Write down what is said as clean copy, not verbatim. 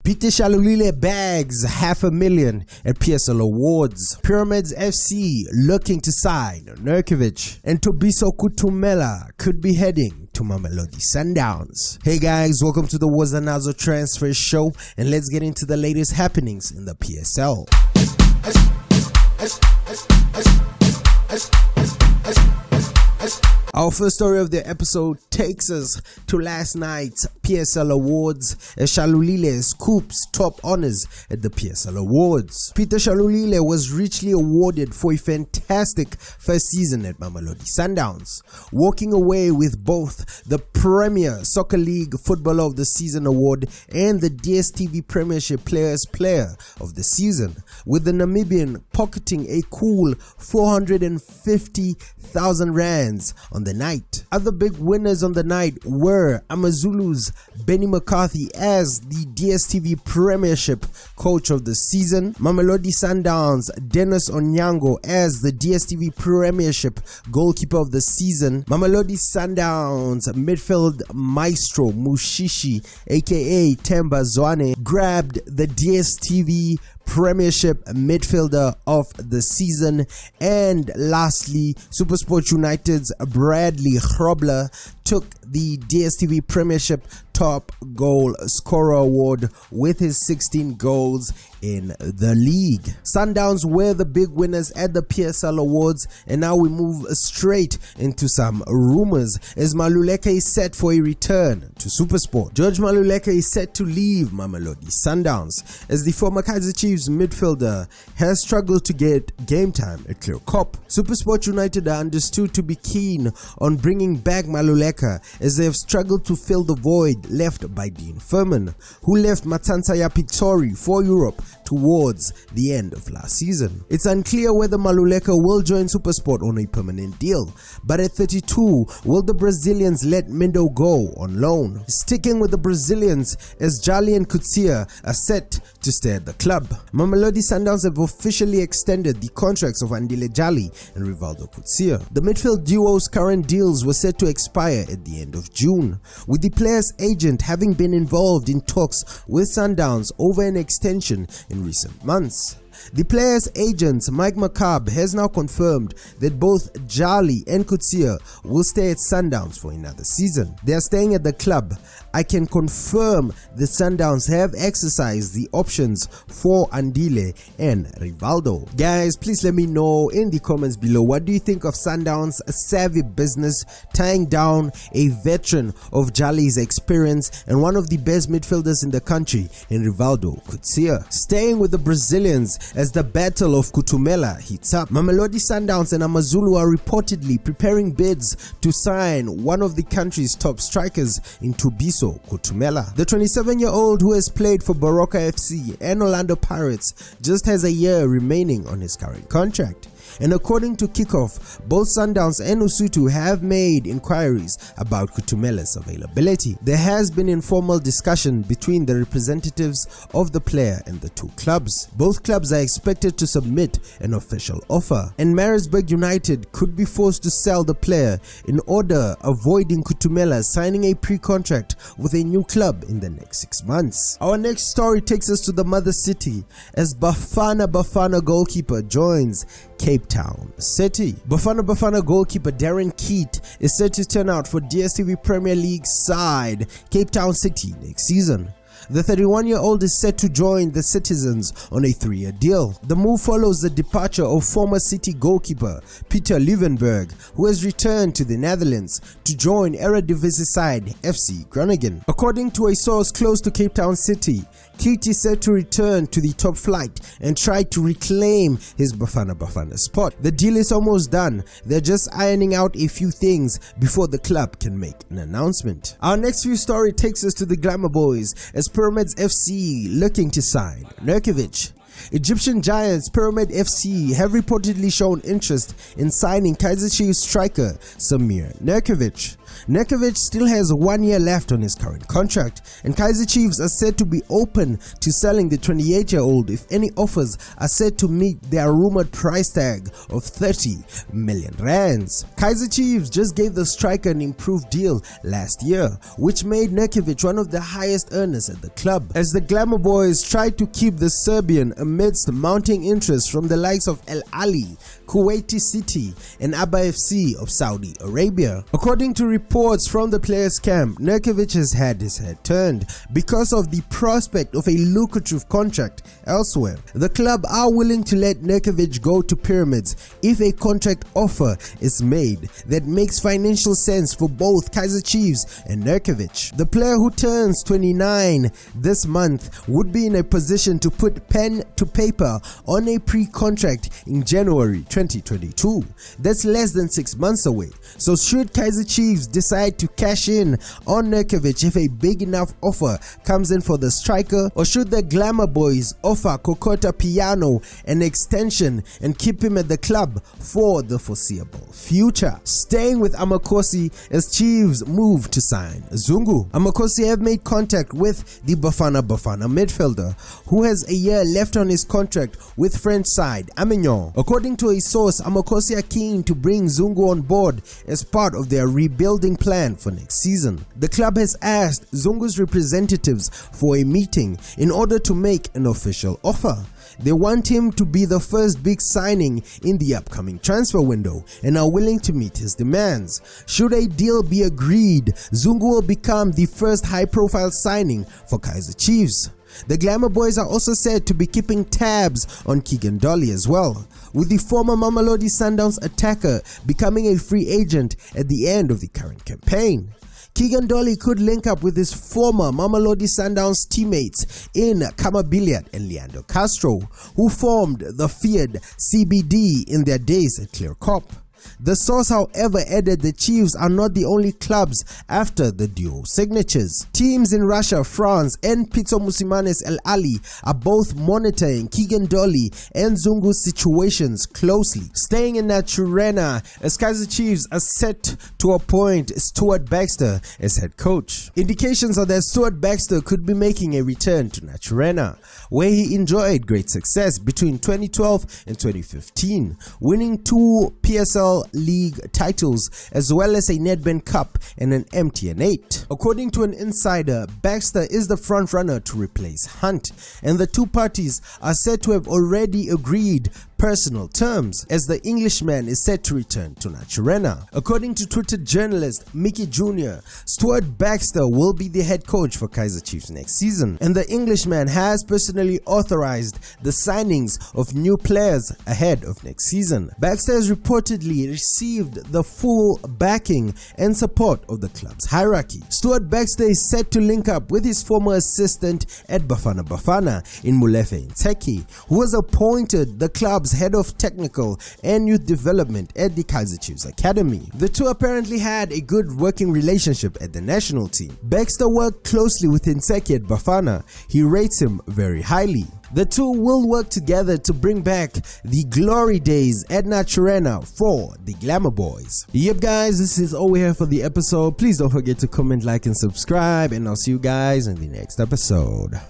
Peter Shalulile bags $500,000 at PSL Awards. Pyramids FC looking to sign Nurkovic. And Thabiso Kutumela could be heading to Mamelodi Sundowns. Hey guys, welcome to the Wazanazo Transfer Show, and let's get into the latest happenings in the PSL. Our first story of the episode takes us to last night's PSL Awards as Shalulile scoops top honors at the PSL Awards. Peter Shalulile was richly awarded for a fantastic first season at Mamelodi Sundowns, walking away with both the Premier Soccer League Footballer of the Season award and the DStv Premiership Player of the Season, with the Namibian pocketing a cool 450,000 rands on the night. Other big winners on the night were AmaZulu's Benny McCarthy as the DStv Premiership Coach of the Season, Mamelodi Sundowns Dennis Onyango as the DStv Premiership Goalkeeper of the Season, Mamelodi Sundowns midfield maestro Mushishi aka Temba Zwane grabbed the DStv Premiership Midfielder of the Season, and lastly, Supersport United's Bradley Grobler took the DStv Premiership Top Goal Scorer Award with his 16 goals in the league. Sundowns were the big winners at the PSL Awards, and now we move straight into some rumors as Maluleka is set for a return to Supersport. George Maluleka is set to leave Mamelodi Sundowns as the former Kaizer Chiefs midfielder has struggled to get game time at Clear Cop. Supersport United are understood to be keen on bringing back Maluleka as they have struggled to fill the void left by Dean Furman, who left Matsantsa Pictori for Europe towards the end of last season. It's unclear whether Maluleka will join Supersport on a permanent deal, but at 32, will the Brazilians let Mendo go on loan? Sticking with the Brazilians as Jali and Coetzee are set to stay at the club. Mamelodi Sundowns have officially extended the contracts of Andile Jali and Rivaldo Coetzee. The midfield duo's current deals were set to expire at the end of June, with the player's agent having been involved in talks with Sundowns over an extension in recent months. The player's agent, Mike McCabe, has now confirmed that both Jali and Coetzee will stay at Sundowns for another season. They are staying at the club. I can confirm the Sundowns have exercised the options for Andile and Rivaldo. Guys, please let me know in the comments below, what do you think of Sundowns' savvy business tying down a veteran of Jali's experience and one of the best midfielders in the country in Rivaldo Coetzee? Staying with the Brazilians as the battle of Kutumela heats up, Mamelodi Sundowns and AmaZulu are reportedly preparing bids to sign one of the country's top strikers in Thabiso Kutumela. The 27-year-old, who has played for Baroka FC and Orlando Pirates, just has a year remaining on his current contract. And according to Kickoff, both Sundowns and Usutu have made inquiries about Kutumela's availability. There has been informal discussion between the representatives of the player and the two clubs. Both clubs are expected to submit an official offer, and Maritzburg United could be forced to sell the player in order avoiding Kutumela signing a pre-contract with a new club in the next 6 months. Our next story takes us to the mother city as Bafana goalkeeper joins Cape Town City. Bafana goalkeeper Darren Keet is set to turn out for DStv Premier League side Cape Town City next season. The 31-year-old is set to join the Citizens on a 3-year deal. The move follows the departure of former City goalkeeper Peter Lievenberg, who has returned to the Netherlands to join Eredivisie side FC Groningen. According to a source close to Cape Town City, Keet is set to return to the top flight and try to reclaim his Bafana spot. The deal is almost done. They're just ironing out a few things before the club can make an announcement. Our next few story takes us to the Glamour Boys as Pyramids FC looking to sign Nurkovic. Egyptian giants Pyramid FC have reportedly shown interest in signing Kaizer Chiefs striker Samir Nurkovic. Nurkovic still has 1 year left on his current contract, and Kaizer Chiefs are said to be open to selling the 28-year-old if any offers are said to meet their rumored price tag of 30 million rands. Kaizer Chiefs just gave the striker an improved deal last year, which made Nurkovic one of the highest earners at the club, as the Glamour Boys tried to keep the Serbian amidst mounting interest from the likes of Al Ahly, Kuwait City and Abba FC of Saudi Arabia. According to reports from the players' camp, Nurkovic has had his head turned because of the prospect of a lucrative contract elsewhere. The club are willing to let Nurkovic go to Pyramids if a contract offer is made that makes financial sense for both Kaizer Chiefs and Nurkovic. The player, who turns 29 this month, would be in a position to put pen to paper on a pre-contract in January 2022. That's less than 6 months away. So should Kaizer Chiefs decide to cash in on Nurkovic if a big enough offer comes in for the striker, or should the Glamour Boys offer Kokota Piano an extension and keep him at the club for the foreseeable future? Staying with Amakosi as Chiefs move to sign Zungu. Amakosi have made contact with the Bafana midfielder, who has a year left on his contract with French side Amiens. According to a source, Amakosi are keen to bring Zungu on board as part of their rebuilding plan for next season. The club has asked Zungu's representatives for a meeting in order to make an official offer. They want him to be the first big signing in the upcoming transfer window and are willing to meet his demands. Should a deal be agreed, Zungu will become the first high-profile signing for Kaizer Chiefs. The Glamour Boys are also said to be keeping tabs on Keagan Dolly as well, with the former Mamelodi Sundowns attacker becoming a free agent at the end of the current campaign. Keagan Dolly could link up with his former Mamelodi Sundowns teammates in Kamabiliat and Leandro Castro, who formed the feared CBD in their days at Clear Cop. The source, however, added the Chiefs are not the only clubs after the duo signatures. Teams in Russia, France and Pitso Musimane's Al Ahly are both monitoring Keagan Dolly and Zungu's situations closely. Staying in Naturena, as Kaizer Chiefs are set to appoint Stuart Baxter as head coach. Indications are that Stuart Baxter could be making a return to Naturena, where he enjoyed great success between 2012 and 2015, winning 2 PSL League titles as well as a Nedbank Cup and an MTN 8. According to an insider, Baxter is the front runner to replace Hunt, and the two parties are said to have already agreed personal terms, as the Englishman is set to return to Naturena. According to Twitter journalist Mickey Jr., Stuart Baxter will be the head coach for Kaizer Chiefs next season, and the Englishman has personally authorized the signings of new players ahead of next season. Baxter has reportedly received the full backing and support of the club's hierarchy. Stuart Baxter is set to link up with his former assistant at Bafana in Molefe Nteki, who was appointed the club's head of technical and youth development at the Kaizer Chiefs Academy. The two apparently had a good working relationship at the national team. Baxter worked closely with Nteki at Bafana. He rates him very highly. The two will work together to bring back the glory days at Naturena for the Glamour Boys. Yep guys, this is all we have for the episode. Please don't forget to comment, like and subscribe, and I'll see you guys in the next episode.